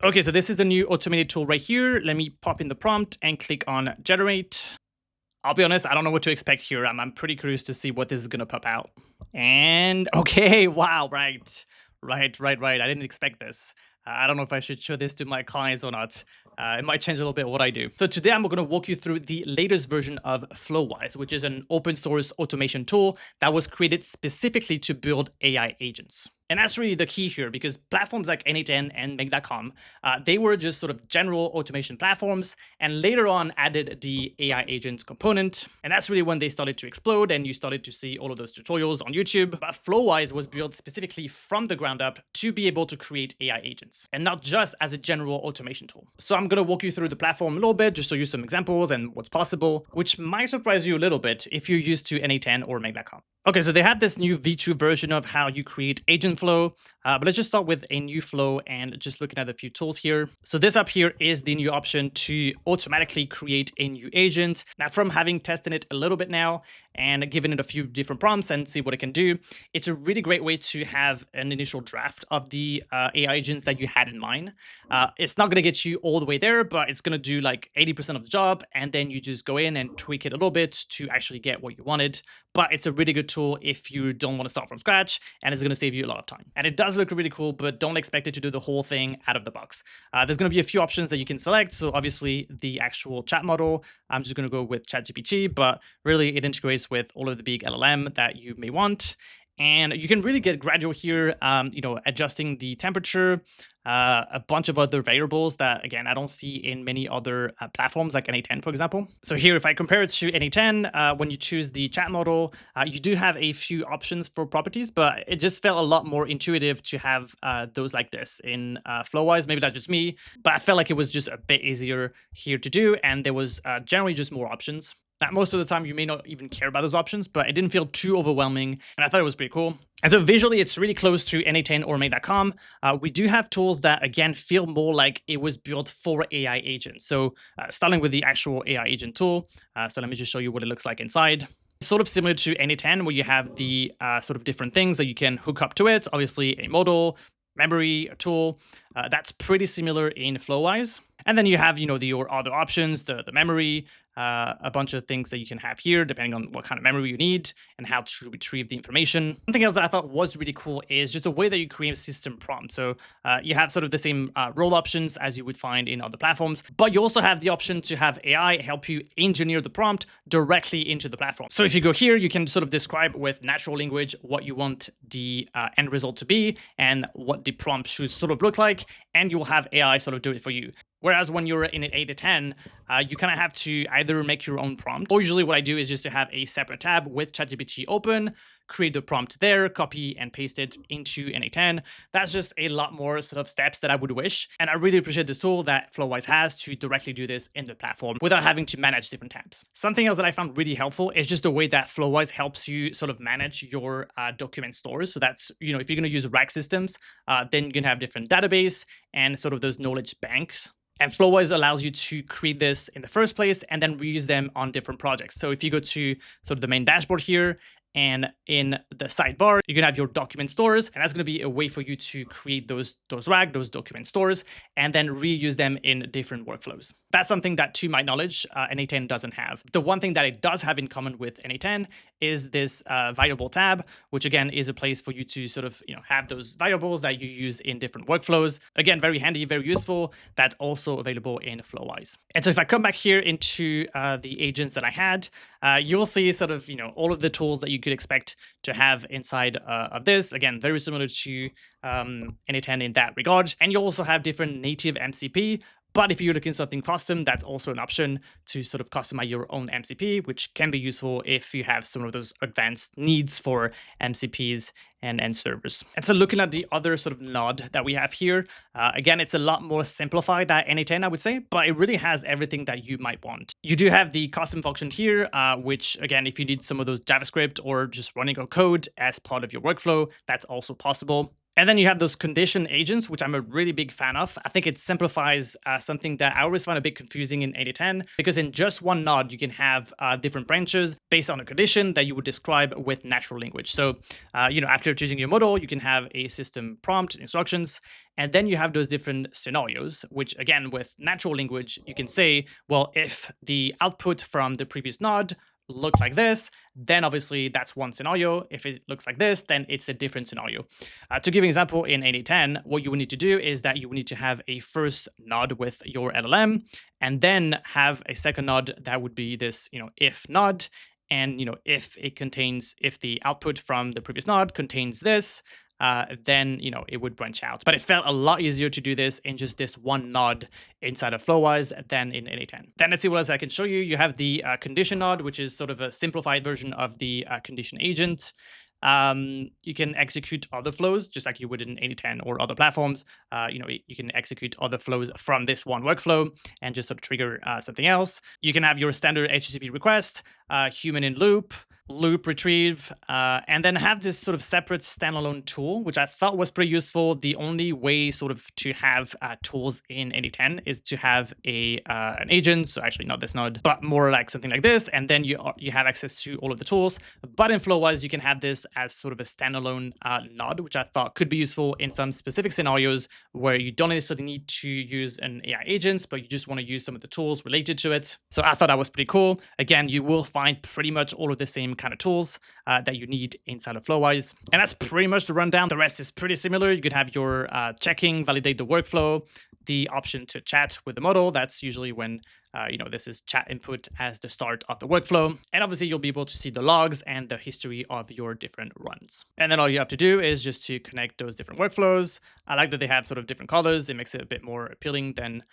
Okay, so this is the new automated tool right here. Let me pop in the prompt and click on generate. I'll be honest, I don't know what to expect here. I'm pretty curious to see what this is gonna pop out. And okay, wow, right. Right. I didn't expect this. I don't know if I should show this to my clients or not. It might change a little bit what I do. So today I'm going to walk you through the latest version of Flowise, which is an open source automation tool that was created specifically to build AI agents. And that's really the key here because platforms like n8n and make.com, they were just sort of general automation platforms and later on added the AI agent component. And that's really when they started to explode and you started to see all of those tutorials on YouTube. But Flowise was built specifically from the ground up to be able to create AI agents and not just as a general automation tool. So I'm going to walk you through the platform a little bit, just show you some examples and what's possible, which might surprise you a little bit if you're used to n8n or make.com. Okay, so they had this new V2 version of how you create agent flow, but let's just start with a new flow and just looking at a few tools here. So this up here is the new option to automatically create a new agent. Now, from having tested it a little bit now and given it a few different prompts and see what it can do, it's a really great way to have an initial draft of the AI agents that you had in mind. It's not going to get you all the way there, but it's going to do like 80% of the job, and then you just go in and tweak it a little bit to actually get what you wanted. But it's a really good tool if you don't want to start from scratch, and it's going to save you a lot of time. And it does look really cool, but don't expect it to do the whole thing out of the box. There's going to be a few options that you can select. So obviously the actual chat model, I'm just going to go with ChatGPT, but really it integrates with all of the big LLM that you may want. And you can really get gradual here, adjusting the temperature, a bunch of other variables that, again, I don't see in many other platforms like n8n, for example. So here, if I compare it to n8n, when you choose the chat model, you do have a few options for properties, but it just felt a lot more intuitive to have those like this in Flowise. Maybe that's just me, but I felt like it was just a bit easier here to do, and there was generally just more options. Now, most of the time, you may not even care about those options, but it didn't feel too overwhelming, and I thought it was pretty cool. And so visually, it's really close to n8n or make.com. We do have tools that, again, feel more like it was built for AI agents. So starting with the actual AI agent tool. So let me just show you what it looks like inside. Sort of similar to n8n, where you have the sort of different things that you can hook up to it. Obviously, a model, memory, a tool. That's pretty similar in Flowise. And then you have, your other options, the memory, a bunch of things that you can have here, depending on what kind of memory you need and how to retrieve the information. Something else that I thought was really cool is just the way that you create a system prompt. So you have sort of the same role options as you would find in other platforms, but you also have the option to have AI help you engineer the prompt directly into the platform. So if you go here, you can sort of describe with natural language what you want the end result to be and what the prompt should sort of look like, and you'll have AI sort of do it for you. Whereas when you're in an 8 to 10, you kind of have to either make your own prompt, or usually what I do is just to have a separate tab with ChatGPT open, create the prompt there, copy and paste it into n8n. That's just a lot more sort of steps that I would wish. And I really appreciate this tool that Flowise has to directly do this in the platform without having to manage different tabs. Something else that I found really helpful is just the way that Flowise helps you sort of manage your document stores. So that's, if you're going to use RAG systems, then you can have different database and sort of those knowledge banks. And Flowise allows you to create this in the first place and then reuse them on different projects. So if you go to sort of the main dashboard here, and in the sidebar, you can have your document stores, and that's going to be a way for you to create those document stores, and then reuse them in different workflows. That's something that, to my knowledge, n8n doesn't have. The one thing that it does have in common with n8n is this variable tab, which again is a place for you to sort of have those variables that you use in different workflows. Again, very handy, very useful. That's also available in Flowise. And so if I come back here into the agents that I had, you will see sort of all of the tools that you could expect to have inside of this. Again, very similar to n8n in that regard. And you also have different native MCP. But if you're looking for something custom, that's also an option to sort of customize your own MCP, which can be useful if you have some of those advanced needs for MCPs and servers. And so looking at the other sort of node that we have here, again, it's a lot more simplified than n8n, I would say, but it really has everything that you might want. You do have the custom function here, which again, if you need some of those JavaScript or just running a code as part of your workflow, that's also possible. And then you have those condition agents, which I'm a really big fan of. I think it simplifies something that I always find a bit confusing in n8n, because in just one node, you can have different branches based on a condition that you would describe with natural language. So, after choosing your model, you can have a system prompt, instructions, and then you have those different scenarios, which again, with natural language, you can say, well, if the output from the previous node look like this, then obviously that's one scenario. If it looks like this, then it's a different scenario. To give an example, in n8n, what you would need to do is that you would need to have a first node with your LLM, and then have a second node that would be this, if node. And if the output from the previous node contains this, then it would branch out. But it felt a lot easier to do this in just this one node inside of Flowise than in n8n. Then let's see what else I can show you. You have the condition node, which is sort of a simplified version of the condition agent. You can execute other flows just like you would in n8n or other platforms. You can execute other flows from this one workflow and just sort of trigger something else. You can have your standard HTTP request, human in loop, loop retrieve, and then have this sort of separate standalone tool, which I thought was pretty useful. The only way sort of to have tools in n8n is to have an agent, so actually not this node, but more like something like this, and then you have access to all of the tools. But in Flowise, you can have this as sort of a standalone node, which I thought could be useful in some specific scenarios where you don't necessarily need to use an AI agent, but you just want to use some of the tools related to it. So I thought that was pretty cool. Again, you will find pretty much all of the same kind of tools that you need inside of Flowise. And that's pretty much the rundown. The rest is pretty similar. You could have your checking, validate the workflow, the option to chat with the model. That's usually when this is chat input as the start of the workflow. And obviously you'll be able to see the logs and the history of your different runs. And then all you have to do is just to connect those different workflows. I like that they have sort of different colors. It makes it a bit more appealing than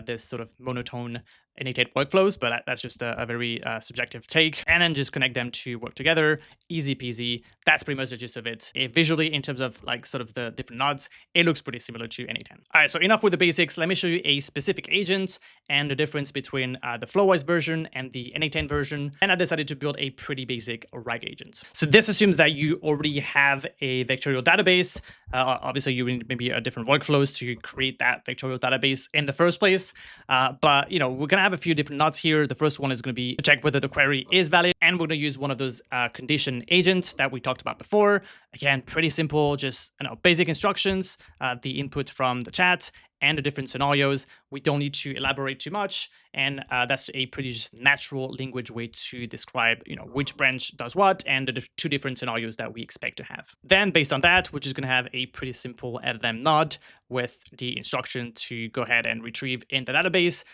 this sort of monotone n8n workflows, but that's just a very subjective take. And then just connect them to work together. Easy peasy. That's pretty much the gist of it. Visually, in terms of like sort of the different nodes, it looks pretty similar to n8n. All right, so enough with the basics. Let me show you a specific agent and the difference between the Flowise version and the n8n version. And I decided to build a pretty basic RAG agent. So this assumes that you already have a vectorial database. Obviously, you need maybe a different workflows to create that vectorial database in the first place. But we're gonna have a few different nodes here. The first one is going to be to check whether the query is valid, and we're going to use one of those condition agents that we talked about before. Again, pretty simple, just basic instructions, the input from the chat, and the different scenarios. We don't need to elaborate too much, and that's a pretty just natural language way to describe which branch does what and the two different scenarios that we expect to have. Then based on that, we're just going to have a pretty simple LLM node with the instruction to go ahead and retrieve in the database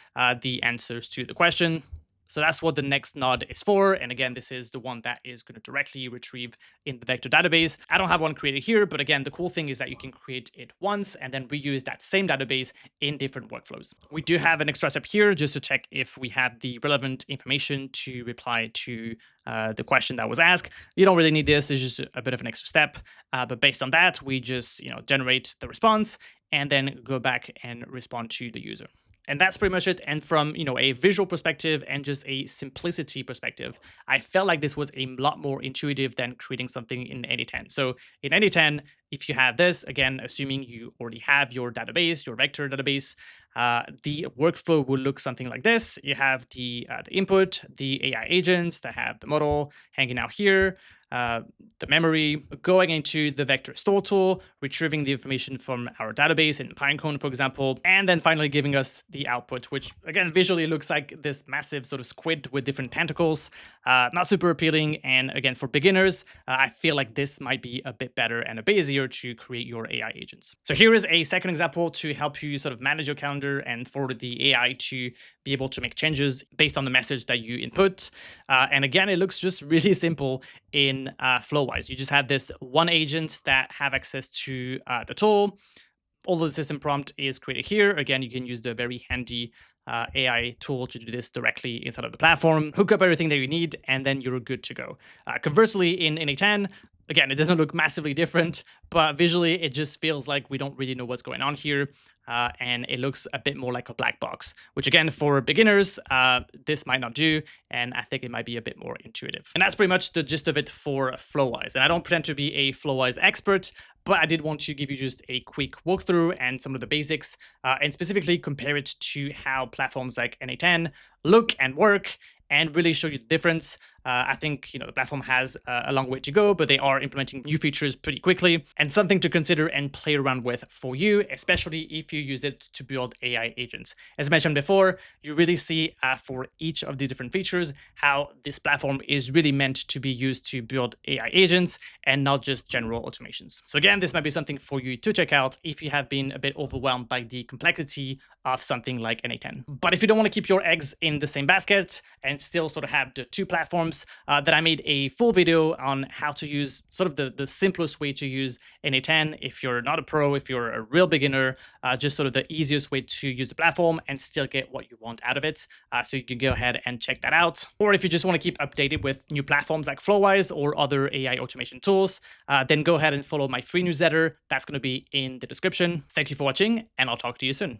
the answers to the question. So that's what the next node is for. And again, this is the one that is going to directly retrieve in the vector database. I don't have one created here, but again, the cool thing is that you can create it once and then reuse that same database in different workflows. We do have an extra step here just to check if we have the relevant information to reply to the question that was asked. You don't really need this. It's just a bit of an extra step. But based on that, we just generate the response and then go back and respond to the user. And that's pretty much it. And from a visual perspective and just a simplicity perspective, I felt like this was a lot more intuitive than creating something in n8n. So in n8n, if you have this, again, assuming you already have your database, your vector database, the workflow will look something like this. You have the input, the AI agents that have the model hanging out here, the memory, going into the vector store tool, retrieving the information from our database in Pinecone, for example, and then finally giving us the output, which again, visually looks like this massive sort of squid with different tentacles. Not super appealing. And again, for beginners, I feel like this might be a bit better and a bit easier to create your AI agents. So here is a second example to help you sort of manage your calendar and for the AI to be able to make changes based on the message that you input. And again, it looks just really simple in Flowise. You just have this one agent that have access to the tool. All of the system prompt is created here. Again, you can use the very handy AI tool to do this directly inside of the platform, hook up everything that you need, and then you're good to go. Conversely, in n8n, Again, it doesn't look massively different, but visually it just feels like we don't really know what's going on here. And it looks a bit more like a black box, which again, for beginners, this might not do. And I think it might be a bit more intuitive. And that's pretty much the gist of it for Flowise. And I don't pretend to be a Flowise expert, but I did want to give you just a quick walkthrough and some of the basics, and specifically compare it to how platforms like n8n look and work, and really show you the difference. I think the platform has a long way to go, but they are implementing new features pretty quickly, and something to consider and play around with for you, especially if you use it to build AI agents. As mentioned before, you really see for each of the different features how this platform is really meant to be used to build AI agents and not just general automations. So again, this might be something for you to check out if you have been a bit overwhelmed by the complexity of something like n8n. But if you don't want to keep your eggs in the same basket and still sort of have the two platforms, that I made a full video on how to use sort of the simplest way to use n8n if you're not a pro, if you're a real beginner, just sort of the easiest way to use the platform and still get what you want out of it. So you can go ahead and check that out. Or if you just want to keep updated with new platforms like Flowise or other AI automation tools, then go ahead and follow my free newsletter. That's going to be in the description. Thank you for watching, and I'll talk to you soon.